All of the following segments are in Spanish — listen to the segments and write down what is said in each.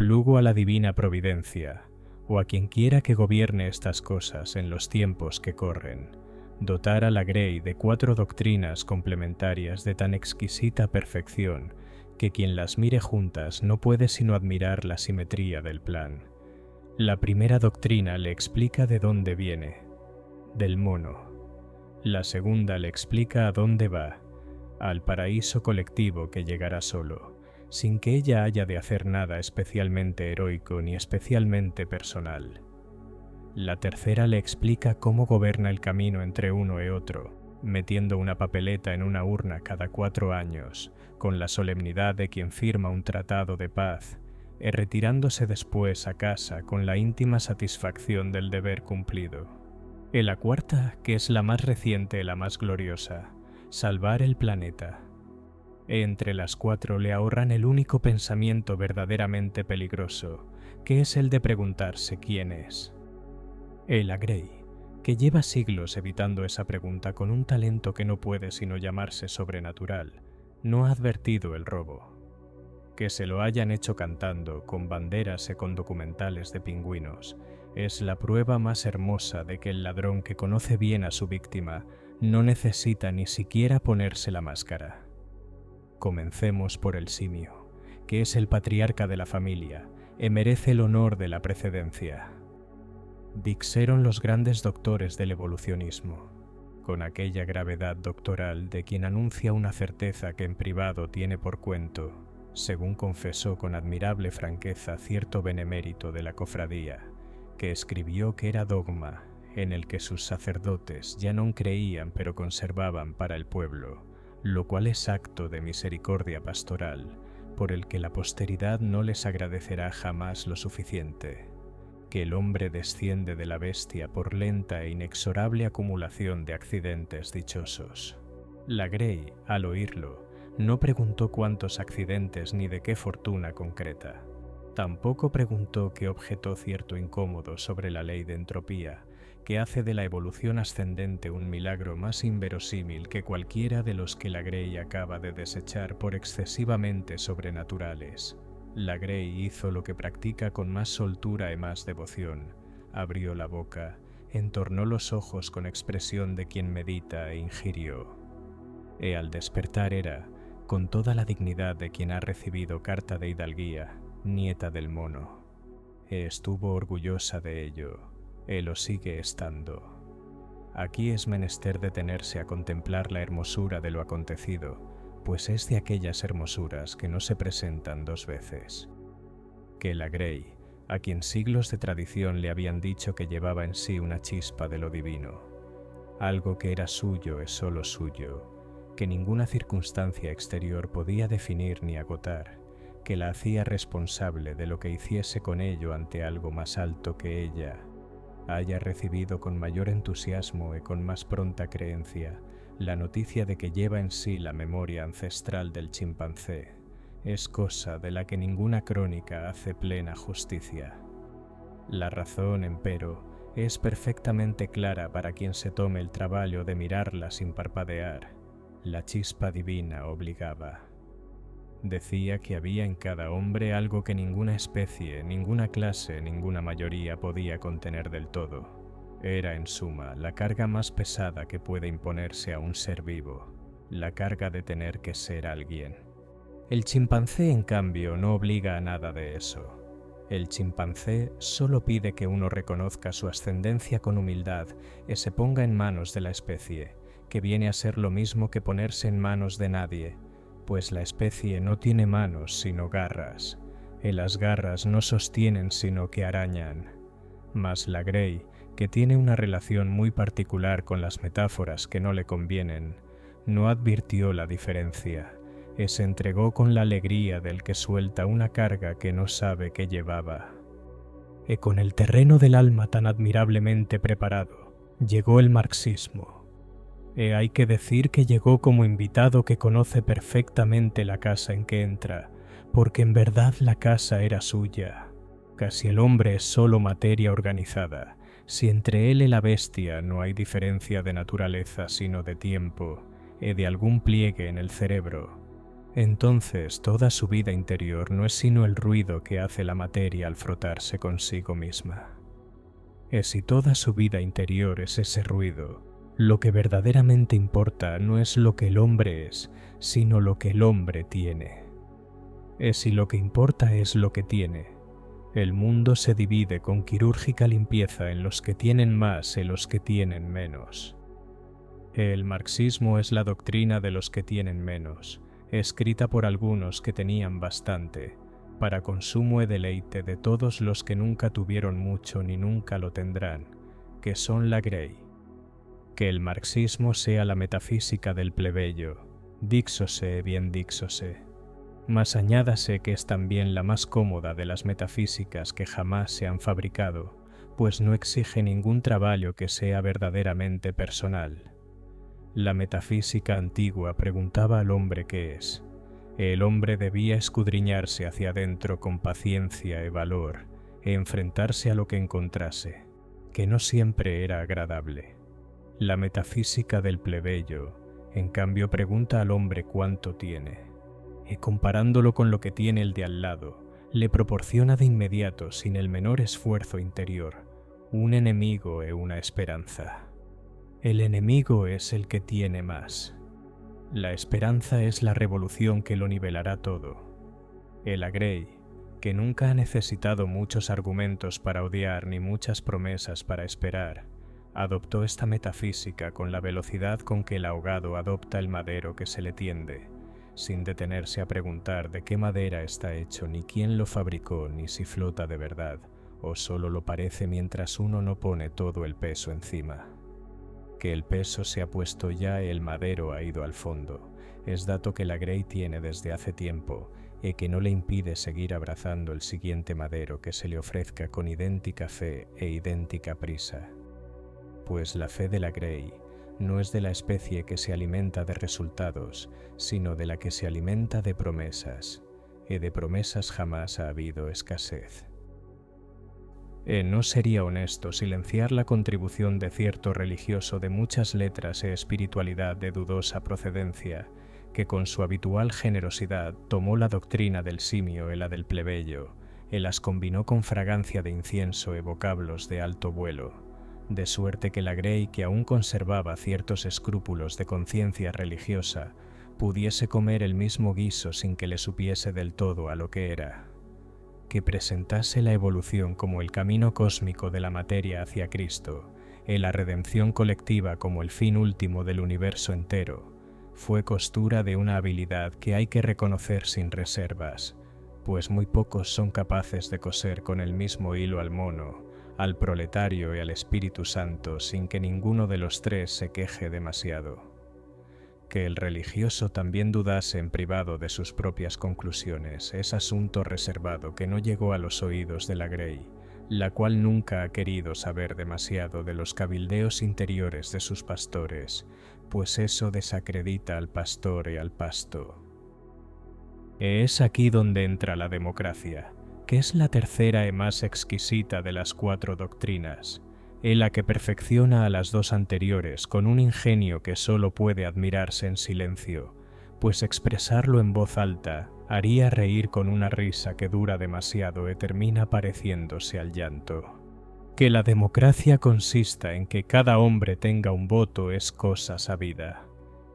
Plugo a la divina providencia, o a quien quiera que gobierne estas cosas en los tiempos que corren, dotar a la Grey de 4 doctrinas complementarias de tan exquisita perfección que quien las mire juntas no puede sino admirar la simetría del plan. La primera doctrina le explica de dónde viene, del mono. La segunda le explica a dónde va, al paraíso colectivo que llegará solo, sin que ella haya de hacer nada especialmente heroico ni especialmente personal. La tercera le explica cómo goberna el camino entre uno y otro, metiendo una papeleta en una urna cada 4 años, con la solemnidad de quien firma un tratado de paz, y retirándose después a casa con la íntima satisfacción del deber cumplido. Y la cuarta, que es la más reciente y la más gloriosa, salvar el planeta. Entre las 4 le ahorran el único pensamiento verdaderamente peligroso, que es el de preguntarse quién es. La Grey, que lleva siglos evitando esa pregunta con un talento que no puede sino llamarse sobrenatural, no ha advertido el robo. Que se lo hayan hecho cantando, con banderas y con documentales de pingüinos, es la prueba más hermosa de que el ladrón que conoce bien a su víctima no necesita ni siquiera ponerse la máscara. Comencemos por el simio, que es el patriarca de la familia y merece el honor de la precedencia. Dixeron los grandes doctores del evolucionismo, con aquella gravedad doctoral de quien anuncia una certeza que en privado tiene por cuento, según confesó con admirable franqueza cierto benemérito de la cofradía, que escribió que era dogma en el que sus sacerdotes ya no creían pero conservaban para el pueblo, lo cual es acto de misericordia pastoral, por el que la posteridad no les agradecerá jamás lo suficiente, que el hombre desciende de la bestia por lenta e inexorable acumulación de accidentes dichosos. La Grey, al oírlo, no preguntó cuántos accidentes ni de qué fortuna concreta. Tampoco preguntó qué objetó cierto incómodo sobre la ley de entropía, que hace de la evolución ascendente un milagro más inverosímil que cualquiera de los que la Grey acaba de desechar por excesivamente sobrenaturales. La Grey hizo lo que practica con más soltura y más devoción. Abrió la boca, entornó los ojos con expresión de quien medita e ingirió. Y al despertar era, con toda la dignidad de quien ha recibido carta de hidalguía, nieta del mono. Estuvo orgullosa de ello, y lo sigue estando. Aquí es menester detenerse a contemplar la hermosura de lo acontecido, pues es de aquellas hermosuras que no se presentan 2 veces. Que la Grey, a quien siglos de tradición le habían dicho que llevaba en sí una chispa de lo divino, algo que era suyo es solo suyo, que ninguna circunstancia exterior podía definir ni agotar, que la hacía responsable de lo que hiciese con ello ante algo más alto que ella, haya recibido con mayor entusiasmo y con más pronta creencia la noticia de que lleva en sí la memoria ancestral del chimpancé, es cosa de la que ninguna crónica hace plena justicia. La razón, empero, es perfectamente clara para quien se tome el trabajo de mirarla sin parpadear. La chispa divina obligaba. Decía que había en cada hombre algo que ninguna especie, ninguna clase, ninguna mayoría podía contener del todo. Era, en suma, la carga más pesada que puede imponerse a un ser vivo, la carga de tener que ser alguien. El chimpancé, en cambio, no obliga a nada de eso. El chimpancé solo pide que uno reconozca su ascendencia con humildad y se ponga en manos de la especie, que viene a ser lo mismo que ponerse en manos de nadie, pues la especie no tiene manos sino garras, y las garras no sostienen sino que arañan. Mas la Grey, que tiene una relación muy particular con las metáforas que no le convienen, no advirtió la diferencia, y se entregó con la alegría del que suelta una carga que no sabe que llevaba. Y con el terreno del alma tan admirablemente preparado, llegó el marxismo. Y hay que decir que llegó como invitado que conoce perfectamente la casa en que entra, porque en verdad la casa era suya. Casi el hombre es solo materia organizada, si entre él y la bestia no hay diferencia de naturaleza sino de tiempo y de algún pliegue en el cerebro. entonces toda su vida interior no es sino el ruido que hace la materia al frotarse consigo misma. Y si toda su vida interior es ese ruido, lo que verdaderamente importa no es lo que el hombre es, sino lo que el hombre tiene. Y si lo que importa es lo que tiene, el mundo se divide con quirúrgica limpieza en los que tienen más y los que tienen menos. El marxismo es la doctrina de los que tienen menos, escrita por algunos que tenían bastante, para consumo y deleite de todos los que nunca tuvieron mucho ni nunca lo tendrán, que son la Grey. Que el marxismo sea la metafísica del plebeyo, díxose bien díxose, mas añádase que es también la más cómoda de las metafísicas que jamás se han fabricado, pues no exige ningún trabajo que sea verdaderamente personal. La metafísica antigua preguntaba al hombre qué es. El hombre debía escudriñarse hacia adentro con paciencia y valor, e enfrentarse a lo que encontrase, que no siempre era agradable. La metafísica del plebeyo, en cambio, pregunta al hombre cuánto tiene, y comparándolo con lo que tiene el de al lado, le proporciona de inmediato, sin el menor esfuerzo interior, un enemigo y una esperanza. El enemigo es el que tiene más. La esperanza es la revolución que lo nivelará todo. El Grey, que nunca ha necesitado muchos argumentos para odiar ni muchas promesas para esperar, adoptó esta metafísica con la velocidad con que el ahogado adopta el madero que se le tiende, sin detenerse a preguntar de qué madera está hecho, ni quién lo fabricó, ni si flota de verdad, o solo lo parece mientras uno no pone todo el peso encima. Que el peso se ha puesto ya y el madero ha ido al fondo, es dato que la Grey tiene desde hace tiempo y que no le impide seguir abrazando el siguiente madero que se le ofrezca con idéntica fe e idéntica prisa. Pues la fe de la Grey no es de la especie que se alimenta de resultados, sino de la que se alimenta de promesas, y de promesas jamás ha habido escasez. No sería honesto silenciar la contribución de cierto religioso de muchas letras e espiritualidad de dudosa procedencia, que con su habitual generosidad tomó la doctrina del simio y la del plebeyo, y las combinó con fragancia de incienso y vocablos de alto vuelo, de suerte que la Grey, que aún conservaba ciertos escrúpulos de conciencia religiosa, pudiese comer el mismo guiso sin que le supiese del todo a lo que era. Que presentase la evolución como el camino cósmico de la materia hacia Cristo, y la redención colectiva como el fin último del universo entero, fue costura de una habilidad que hay que reconocer sin reservas, pues muy pocos son capaces de coser con el mismo hilo al mono, al proletario y al Espíritu Santo sin que ninguno de los tres se queje demasiado. Que el religioso también dudase en privado de sus propias conclusiones es asunto reservado que no llegó a los oídos de la Grey, la cual nunca ha querido saber demasiado de los cabildeos interiores de sus pastores, pues eso desacredita al pastor y al pasto. Es aquí donde entra la democracia, que es la tercera y más exquisita de las 4 doctrinas, y la que perfecciona a las 2 anteriores con un ingenio que solo puede admirarse en silencio, pues expresarlo en voz alta haría reír con una risa que dura demasiado y termina pareciéndose al llanto. Que la democracia consista en que cada hombre tenga un voto es cosa sabida,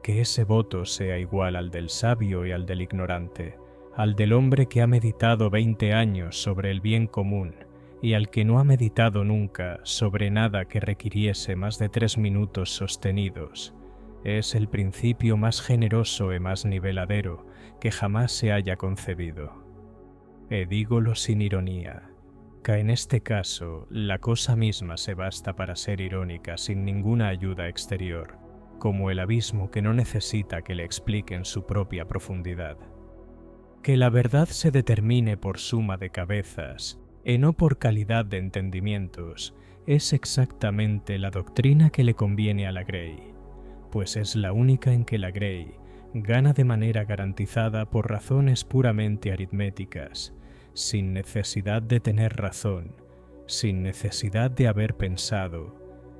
que ese voto sea igual al del sabio y al del ignorante, al del hombre que ha meditado 20 años sobre el bien común, y al que no ha meditado nunca sobre nada que requiriese más de 3 minutos sostenidos, es el principio más generoso y más niveladero que jamás se haya concebido. Dígolo sin ironía, que en este caso la cosa misma se basta para ser irónica sin ninguna ayuda exterior, como el abismo que no necesita que le expliquen su propia profundidad. Que la verdad se determine por suma de cabezas, y no por calidad de entendimientos, es exactamente la doctrina que le conviene a la Grey, pues es la única en que la Grey gana de manera garantizada por razones puramente aritméticas, sin necesidad de tener razón, sin necesidad de haber pensado,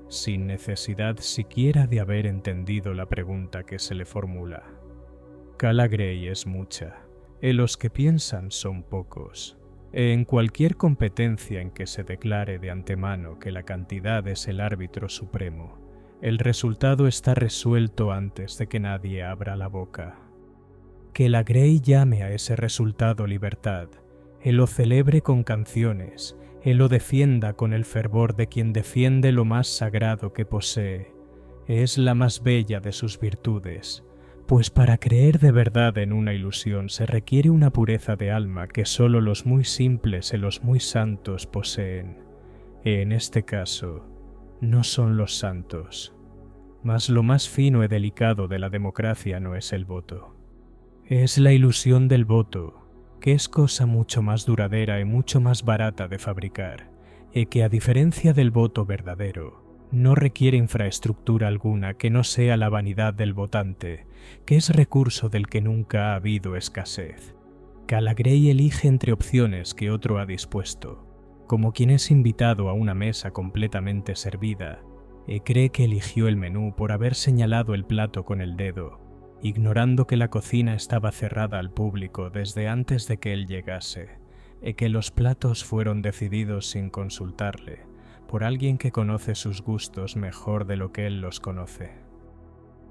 sin necesidad siquiera de haber entendido la pregunta que se le formula. Cala Grey es mucha, y los que piensan son pocos. En cualquier competencia en que se declare de antemano que la cantidad es el árbitro supremo, el resultado está resuelto antes de que nadie abra la boca. Que la Grey llame a ese resultado libertad, él lo celebre con canciones, él lo defienda con el fervor de quien defiende lo más sagrado que posee, es la más bella de sus virtudes, pues para creer de verdad en una ilusión se requiere una pureza de alma que sólo los muy simples y los muy santos poseen. En este caso, no son los santos. Mas lo más fino y delicado de la democracia no es el voto. Es la ilusión del voto, que es cosa mucho más duradera y mucho más barata de fabricar, y que a diferencia del voto verdadero, no requiere infraestructura alguna que no sea la vanidad del votante, que es recurso del que nunca ha habido escasez. Cala Grey elige entre opciones que otro ha dispuesto, como quien es invitado a una mesa completamente servida, y cree que eligió el menú por haber señalado el plato con el dedo, ignorando que la cocina estaba cerrada al público desde antes de que él llegase, y que los platos fueron decididos sin consultarle, por alguien que conoce sus gustos mejor de lo que él los conoce.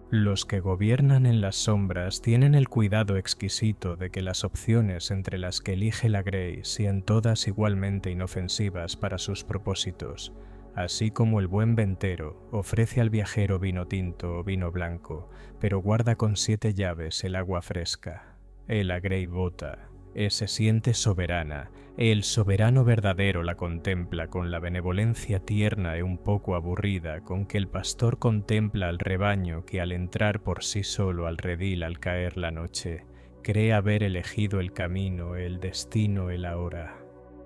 Los que gobiernan en las sombras tienen el cuidado exquisito de que las opciones entre las que elige la Grey sean todas igualmente inofensivas para sus propósitos, así como el buen ventero ofrece al viajero vino tinto o vino blanco, pero guarda con 7 llaves el agua fresca. La Grey vota, se siente soberana, el soberano verdadero la contempla con la benevolencia tierna y un poco aburrida con que el pastor contempla al rebaño que al entrar por sí solo al redil al caer la noche, cree haber elegido el camino, el destino y la hora.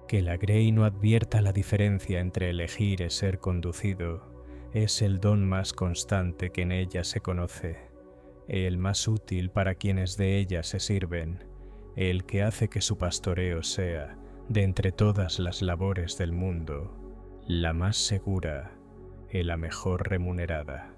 Que la Grey no advierta la diferencia entre elegir y ser conducido, es el don más constante que en ella se conoce, el más útil para quienes de ella se sirven, el que hace que su pastoreo sea, de entre todas las labores del mundo, la más segura y la mejor remunerada.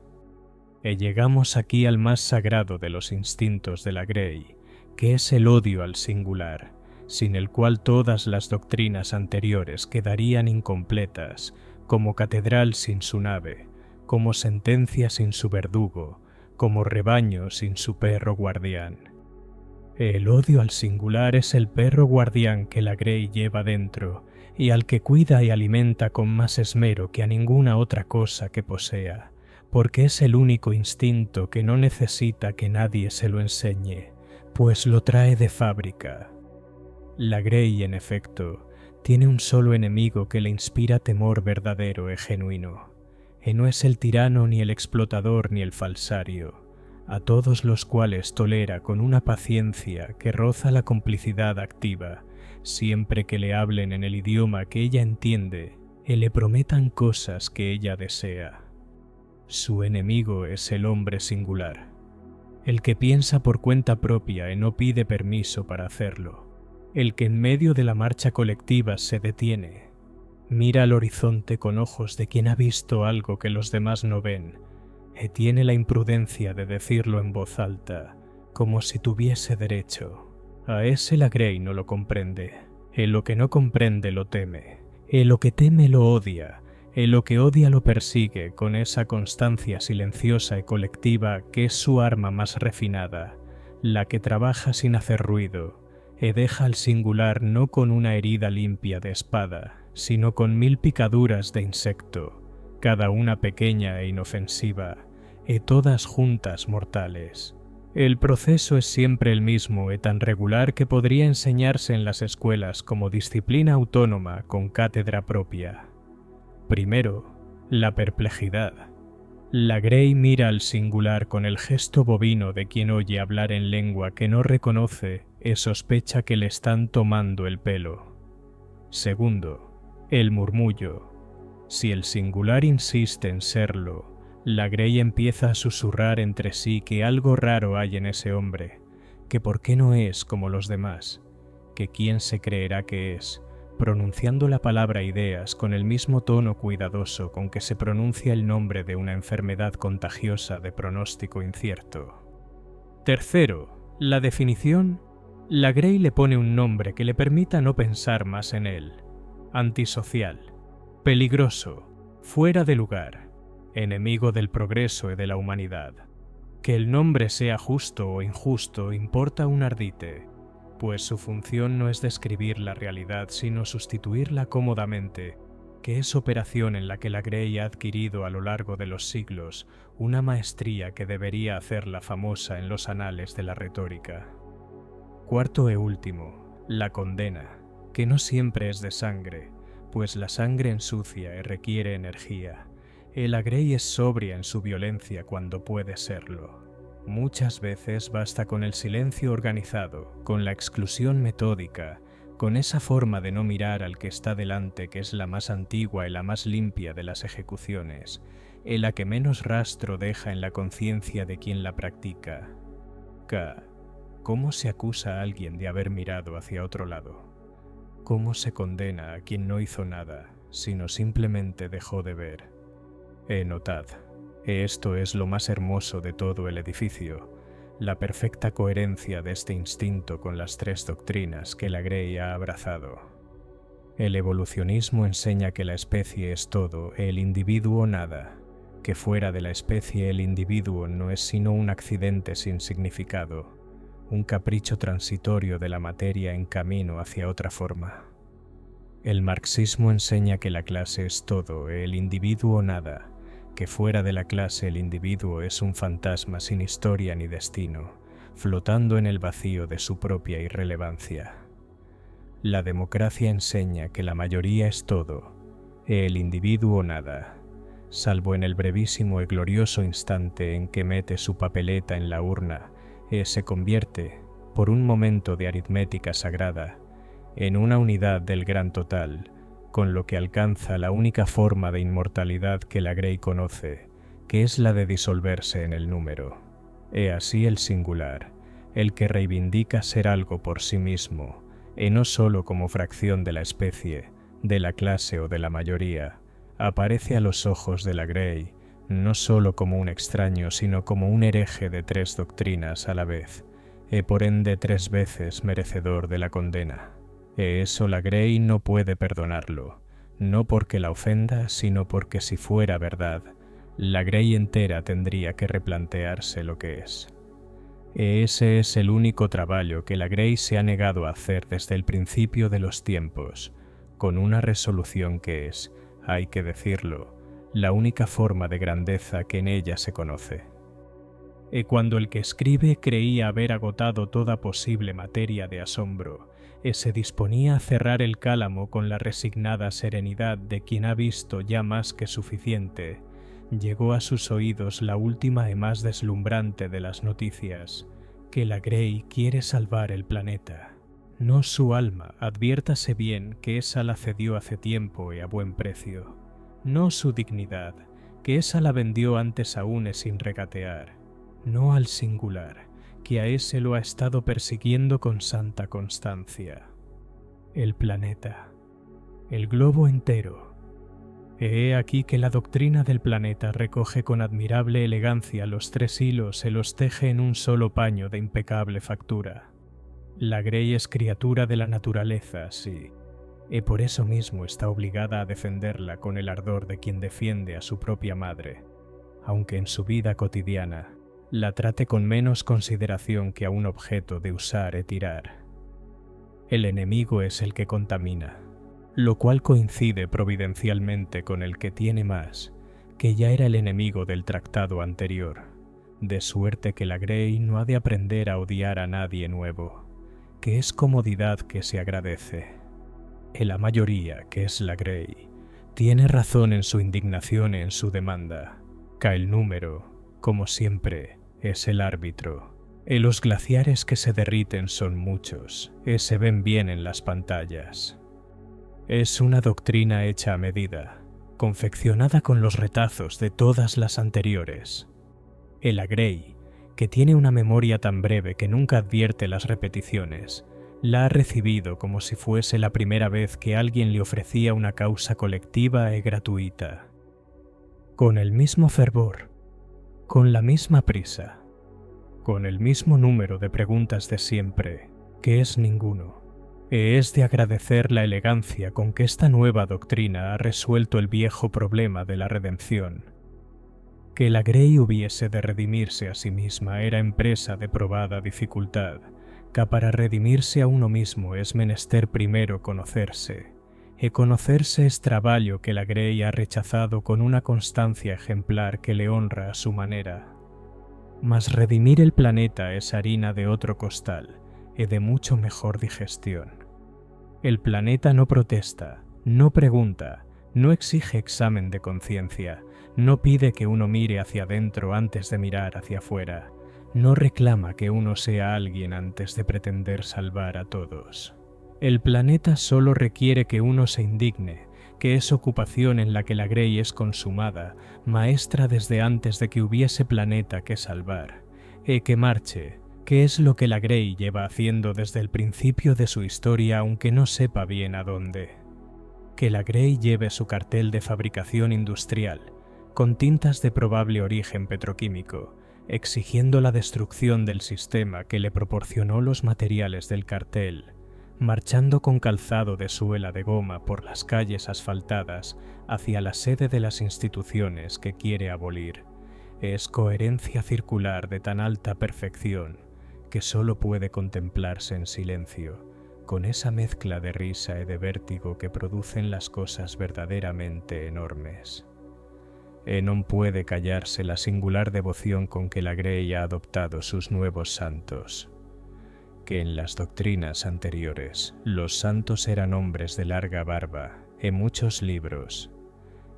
Y llegamos aquí al más sagrado de los instintos de la Grey, que es el odio al singular, sin el cual todas las doctrinas anteriores quedarían incompletas, como catedral sin su nave, como sentencia sin su verdugo, como rebaño sin su perro guardián. El odio al singular es el perro guardián que la Grey lleva dentro y al que cuida y alimenta con más esmero que a ninguna otra cosa que posea, porque es el único instinto que no necesita que nadie se lo enseñe, pues lo trae de fábrica. La Grey, en efecto, tiene un solo enemigo que le inspira temor verdadero y genuino, y no es el tirano ni el explotador ni el falsario, a todos los cuales tolera con una paciencia que roza la complicidad activa, siempre que le hablen en el idioma que ella entiende y le prometan cosas que ella desea. Su enemigo es el hombre singular, el que piensa por cuenta propia y no pide permiso para hacerlo, el que en medio de la marcha colectiva se detiene, mira al horizonte con ojos de quien ha visto algo que los demás no ven, y tiene la imprudencia de decirlo en voz alta, como si tuviese derecho. A ese la Grey no lo comprende, y lo que no comprende lo teme, y lo que teme lo odia, y lo que odia lo persigue con esa constancia silenciosa y colectiva que es su arma más refinada, la que trabaja sin hacer ruido, y deja al singular no con una herida limpia de espada, sino con 1000 picaduras de insecto, cada una pequeña e inofensiva, y todas juntas mortales. El proceso es siempre el mismo y tan regular que podría enseñarse en las escuelas como disciplina autónoma con cátedra propia. Primero, la perplejidad. La Grey mira al singular con el gesto bovino de quien oye hablar en lengua que no reconoce y sospecha que le están tomando el pelo. Segundo, el murmullo. Si el singular insiste en serlo, la Grey empieza a susurrar entre sí que algo raro hay en ese hombre, que por qué no es como los demás, que quién se creerá que es, pronunciando la palabra ideas con el mismo tono cuidadoso con que se pronuncia el nombre de una enfermedad contagiosa de pronóstico incierto. Tercero, La definición, la Grey le pone un nombre que le permita no pensar más en él. Antisocial, peligroso, fuera de lugar, enemigo del progreso y de la humanidad. Que el nombre sea justo o injusto importa un ardite, pues su función no es describir la realidad sino sustituirla cómodamente, que es operación en la que la Grey ha adquirido a lo largo de los siglos una maestría que debería hacerla famosa en los anales de la retórica. Cuarto e último, la condena, que no siempre es de sangre, pues la sangre ensucia y requiere energía. La Grey es sobria en su violencia cuando puede serlo. Muchas veces basta con el silencio organizado, con la exclusión metódica, con esa forma de no mirar al que está delante, que es la más antigua y la más limpia de las ejecuciones, la que menos rastro deja en la conciencia de quien la practica. ¿Cómo se acusa a alguien de haber mirado hacia otro lado? ¿Cómo se condena a quien no hizo nada, sino simplemente dejó de ver? Notad, esto es lo más hermoso de todo el edificio, la perfecta coherencia de este instinto con las tres doctrinas que la Grey ha abrazado. El evolucionismo enseña que la especie es todo, el individuo nada, que fuera de la especie el individuo no es sino un accidente sin significado, un capricho transitorio de la materia en camino hacia otra forma. El marxismo enseña que la clase es todo, el individuo nada, que fuera de la clase el individuo es un fantasma sin historia ni destino, flotando en el vacío de su propia irrelevancia. La democracia enseña que la mayoría es todo, el individuo nada, salvo en el brevísimo y glorioso instante en que mete su papeleta en la urna, se convierte, por un momento de aritmética sagrada, en una unidad del gran total, con lo que alcanza la única forma de inmortalidad que la Grey conoce, que es la de disolverse en el número. Así el singular, el que reivindica ser algo por sí mismo, no solo como fracción de la especie, de la clase o de la mayoría, aparece a los ojos de la Grey, no solo como un extraño, sino como un hereje de tres doctrinas a la vez, por ende tres veces merecedor de la condena. Eso la Grey no puede perdonarlo, no porque la ofenda, sino porque si fuera verdad, la Grey entera tendría que replantearse lo que es. Ese es el único trabajo que la Grey se ha negado a hacer desde el principio de los tiempos, con una resolución que es, hay que decirlo, la única forma de grandeza que en ella se conoce. Cuando el que escribe creía haber agotado toda posible materia de asombro, se disponía a cerrar el cálamo con la resignada serenidad de quien ha visto ya más que suficiente, llegó a sus oídos la última y más deslumbrante de las noticias, que la Grey quiere salvar el planeta. No su alma, adviértase bien que esa la cedió hace tiempo y a buen precio. No su dignidad, que esa la vendió antes aún sin regatear. No al singular, que a ese lo ha estado persiguiendo con santa constancia. El planeta, el globo entero. He aquí que la doctrina del planeta recoge con admirable elegancia los tres hilos, se los teje en un solo paño de impecable factura. La Grey es criatura de la naturaleza, sí, y por eso mismo está obligada a defenderla con el ardor de quien defiende a su propia madre, aunque en su vida cotidiana la trate con menos consideración que a un objeto de usar y tirar. El enemigo es el que contamina, lo cual coincide providencialmente con el que tiene más, que ya era el enemigo del tratado anterior, de suerte que la Grey no ha de aprender a odiar a nadie nuevo, que es comodidad que se agradece. La mayoría, que es la Grey, tiene razón en su indignación y en su demanda, que el número, como siempre, es el árbitro. Los glaciares que se derriten son muchos, se ven bien en las pantallas. Es una doctrina hecha a medida, confeccionada con los retazos de todas las anteriores. La Grey, que tiene una memoria tan breve que nunca advierte las repeticiones, la ha recibido como si fuese la primera vez que alguien le ofrecía una causa colectiva y gratuita. Con el mismo fervor, con la misma prisa. con el mismo número de preguntas de siempre, que es ninguno. Es de agradecer la elegancia con que esta nueva doctrina ha resuelto el viejo problema de la redención. Que la Grey hubiese de redimirse a sí misma era empresa de probada dificultad, que para redimirse a uno mismo es menester primero conocerse, y conocerse es traballo que la Grey ha rechazado con una constancia ejemplar que le honra a su manera. Mas redimir el planeta es harina de otro costal, y de mucho mejor digestión. El planeta no protesta, no pregunta, no exige examen de conciencia, no pide que uno mire hacia adentro antes de mirar hacia afuera, no reclama que uno sea alguien antes de pretender salvar a todos. El planeta solo requiere que uno se indigne, que es ocupación en la que la Grey es consumada, maestra desde antes de que hubiese planeta que salvar, que marche, que es lo que la Grey lleva haciendo desde el principio de su historia aunque no sepa bien a dónde. Que la Grey lleve su cartel de fabricación industrial, con tintas de probable origen petroquímico, exigiendo la destrucción del sistema que le proporcionó los materiales del cartel, marchando con calzado de suela de goma por las calles asfaltadas hacia la sede de las instituciones que quiere abolir. Es coherencia circular de tan alta perfección que solo puede contemplarse en silencio, con esa mezcla de risa y de vértigo que producen las cosas verdaderamente enormes. Non puede callarse la singular devoción con que la Grey ha adoptado sus nuevos santos. Que en las doctrinas anteriores los santos eran hombres de larga barba, en muchos libros.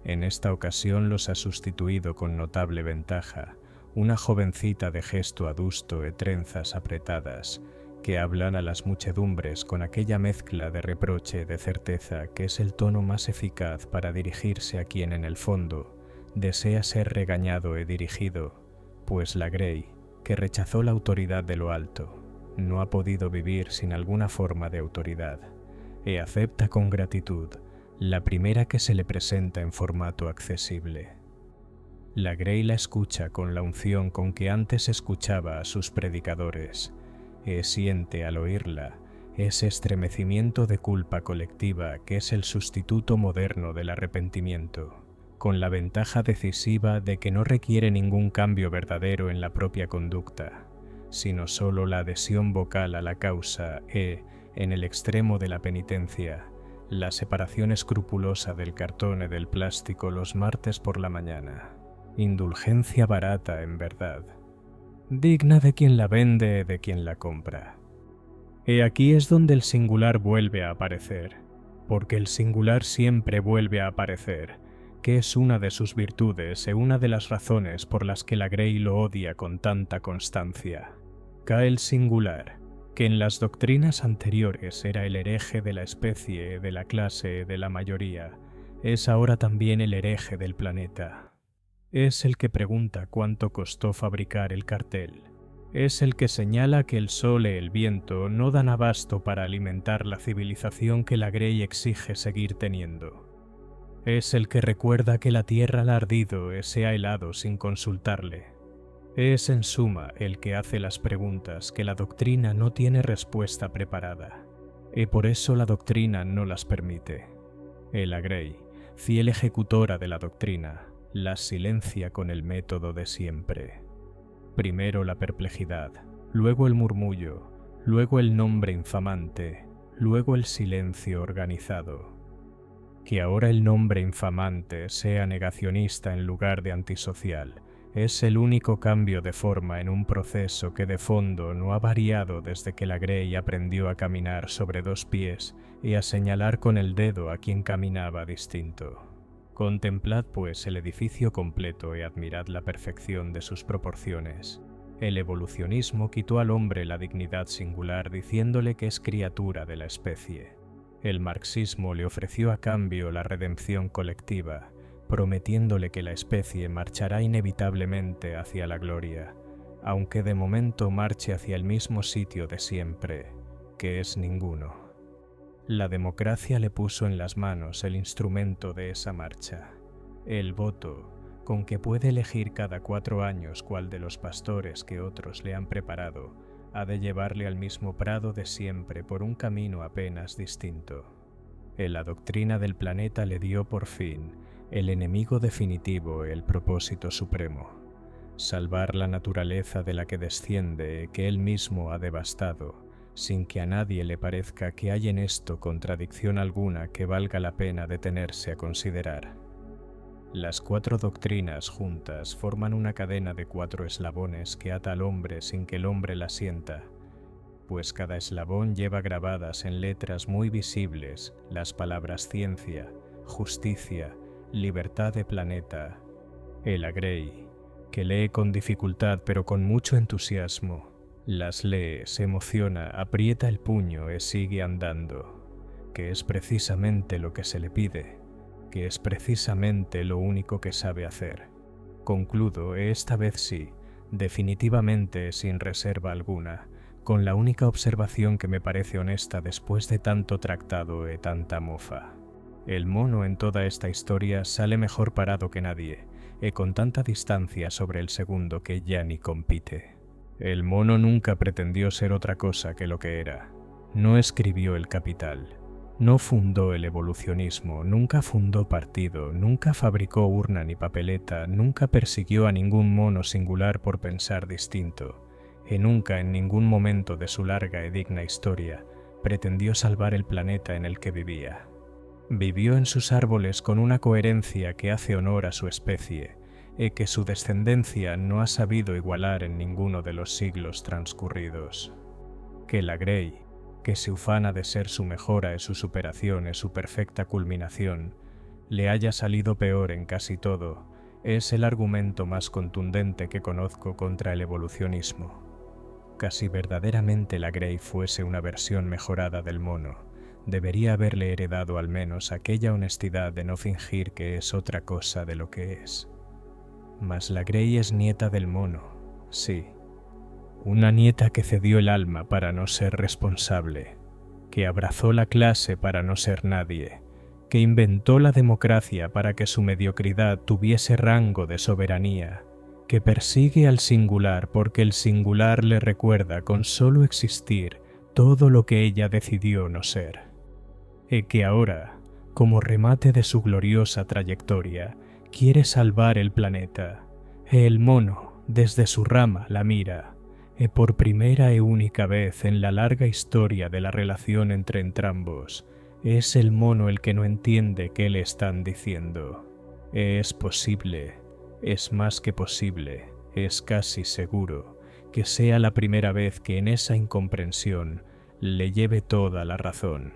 En esta ocasión los ha sustituido con notable ventaja una jovencita de gesto adusto y trenzas apretadas, que hablan a las muchedumbres con aquella mezcla de reproche y de certeza que es el tono más eficaz para dirigirse a quien en el fondo desea ser regañado y dirigido, pues la Grey, que rechazó la autoridad de lo alto, no ha podido vivir sin alguna forma de autoridad, y acepta con gratitud la primera que se le presenta en formato accesible. La Grey la escucha con la unción con que antes escuchaba a sus predicadores, y siente al oírla ese estremecimiento de culpa colectiva que es el sustituto moderno del arrepentimiento, con la ventaja decisiva de que no requiere ningún cambio verdadero en la propia conducta, sino solo la adhesión vocal a la causa y, en el extremo de la penitencia, la separación escrupulosa del cartón y del plástico los martes por la mañana. Indulgencia barata, en verdad, digna de quien la vende y de quien la compra. Y aquí es donde el singular vuelve a aparecer, porque el singular siempre vuelve a aparecer, que es una de sus virtudes y una de las razones por las que la Grey lo odia con tanta constancia. Cae el singular, que en las doctrinas anteriores era el hereje de la especie, de la clase, de la mayoría, es ahora también el hereje del planeta. Es el que pregunta cuánto costó fabricar el cartel. Es el que señala que el sol y el viento no dan abasto para alimentar la civilización que la Grey exige seguir teniendo. Es el que recuerda que la tierra la ha ardido y se ha helado sin consultarle. Es, en suma, el que hace las preguntas que la doctrina no tiene respuesta preparada, y por eso la doctrina no las permite. La Grey, fiel ejecutora de la doctrina, las silencia con el método de siempre. Primero la perplejidad, luego el murmullo, luego el nombre infamante, luego el silencio organizado. Que ahora el nombre infamante sea negacionista en lugar de antisocial es el único cambio de forma en un proceso que de fondo no ha variado desde que la Grey aprendió a caminar sobre dos pies y a señalar con el dedo a quien caminaba distinto. Contemplad pues el edificio completo y admirad la perfección de sus proporciones. El evolucionismo quitó al hombre la dignidad singular diciéndole que es criatura de la especie. El marxismo le ofreció a cambio la redención colectiva, prometiéndole que la especie marchará inevitablemente hacia la gloria, aunque de momento marche hacia el mismo sitio de siempre, que es ninguno. La democracia le puso en las manos el instrumento de esa marcha, el voto, con que puede elegir cada 4 años cuál de los pastores que otros le han preparado ha de llevarle al mismo prado de siempre por un camino apenas distinto. En la doctrina del planeta le dio por fin el enemigo definitivo, el propósito supremo: salvar la naturaleza de la que desciende, que él mismo ha devastado, sin que a nadie le parezca que hay en esto contradicción alguna que valga la pena detenerse a considerar. Las 4 doctrinas juntas forman una cadena de 4 eslabones que ata al hombre sin que el hombre la sienta, pues cada eslabón lleva grabadas en letras muy visibles las palabras ciencia, justicia, libertad de planeta. El Agrey, que lee con dificultad pero con mucho entusiasmo, las lee, se emociona, aprieta el puño y sigue andando, que es precisamente lo que se le pide, que es precisamente lo único que sabe hacer. Concludo, esta vez sí, definitivamente sin reserva alguna, con la única observación que me parece honesta después de tanto tratado y tanta mofa. El mono en toda esta historia sale mejor parado que nadie, y con tanta distancia sobre el segundo que ya ni compite. El mono nunca pretendió ser otra cosa que lo que era. No escribió el Capital, no fundó el evolucionismo, nunca fundó partido, nunca fabricó urna ni papeleta, nunca persiguió a ningún mono singular por pensar distinto, y nunca en ningún momento de su larga y digna historia pretendió salvar el planeta en el que vivía. Vivió en sus árboles con una coherencia que hace honor a su especie, y que su descendencia no ha sabido igualar en ninguno de los siglos transcurridos. Que el Agrey, que se ufana de ser su mejora y su superación y su perfecta culminación, le haya salido peor en casi todo, es el argumento más contundente que conozco contra el evolucionismo. Casi verdaderamente el Agrey fuese una versión mejorada del mono, debería haberle heredado al menos aquella honestidad de no fingir que es otra cosa de lo que es. Mas la Agrey es nieta del mono, sí. Una nieta que cedió el alma para no ser responsable, que abrazó la clase para no ser nadie, que inventó la democracia para que su mediocridad tuviese rango de soberanía, que persigue al singular porque el singular le recuerda con solo existir todo lo que ella decidió no ser, y que ahora, como remate de su gloriosa trayectoria, quiere salvar el planeta. El mono, desde su rama, la mira, y por primera y única vez en la larga historia de la relación entre entrambos, es el mono el que no entiende qué le están diciendo. Es posible, es más que posible, es casi seguro, que sea la primera vez que en esa incomprensión le lleve toda la razón.